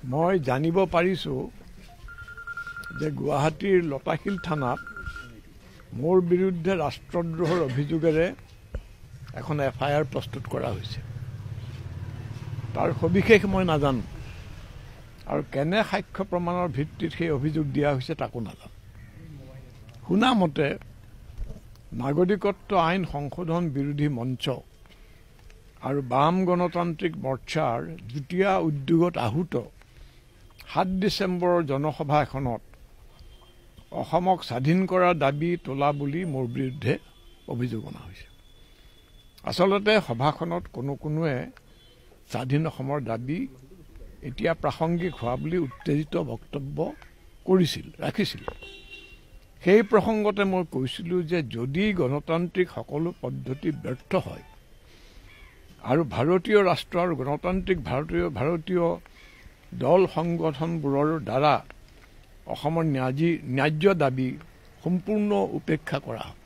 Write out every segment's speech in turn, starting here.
মই জানিব পাৰিছোঁ যে গুৱাহাটীৰ লতাশিল থানাত মোৰ বিৰুদ্ধে ৰাষ্ট্ৰদ্ৰোহৰ অভিযোগেৰে এখন FIR প্ৰস্তুত কৰা হৈছে। তাৰ সবিশেষ মই নাজানো আৰু কেনে সাক্ষ্য প্ৰমাণৰ ভিত্তিত সেই অভিযোগ দিয়া হৈছে তাকো নাজানো। শুনা মতে নাগৰিকত্ব আইন সংশোধন বিৰোধী মঞ্চ আৰু বাম গণতান্ত্ৰিক মৰ্চাৰ যুটীয়া উদ্যোগত আহুত 7 ডিচেম্বৰৰ জনসভা এখনত অসমক স্বাধীন কৰাৰ দাবী তোলা বুলি মোৰ বিৰুদ্ধে অভিযোগ অনা হৈছে। আচলতে সভাখনত কোনোৱে স্বাধীন অসমৰ দাবী এতিয়া প্ৰাসংগিক হোৱা বুলি উত্তেজিত বক্তব্য ৰাখিছিল। সেই প্ৰসংগতে মই কৈছিলোঁ যে যদি গণতান্ত্ৰিক সকলো পদ্ধতি ব্যৰ্থ হয় আৰু ভাৰতীয় ৰাষ্ট্ৰ আৰু গণতান্ত্ৰিক ভাৰতীয় দল সংগঠনবোৰৰ দ্বাৰা অসমৰ ন্যায্য দাবী সম্পূৰ্ণ উপেক্ষা কৰা হয়,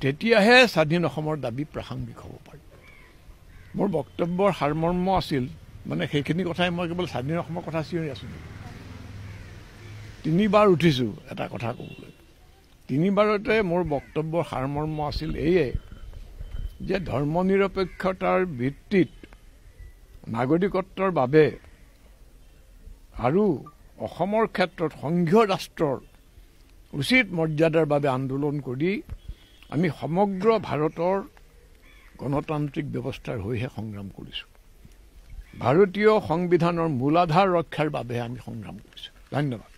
তেতিয়াহে স্বাধীন অসমৰ দাবী প্ৰাসংগিক হ'ব পাৰে। মোৰ বক্তব্যৰ সাৰমৰ্ম আছিল মানে সেইখিনি কথাই মই কেৱল স্বাধীন অসমৰ কথা চিঞৰি আছোঁ। 3বাৰ উঠিছোঁ এটা কথা ক'বলৈ। 3বাৰতে মোৰ বক্তব্যৰ সাৰমৰ্ম আছিল এয়ে যে ধৰ্মনিৰপেক্ষতাৰ ভিত্তিত নাগৰিকত্বৰ বাবে আৰু অসমৰ ক্ষেত্ৰত সংঘীয় ৰাষ্ট্ৰৰ উচিত মৰ্যাদাৰ বাবে আন্দোলন কৰি আমি সমগ্ৰ ভাৰতৰ গণতান্ত্ৰিক ব্যৱস্থাৰ হৈহে সংগ্ৰাম কৰিছোঁ। ভাৰতীয় সংবিধানৰ মূলাধাৰ ৰক্ষাৰ বাবে আমি সংগ্ৰাম কৰিছোঁ। ধন্যবাদ।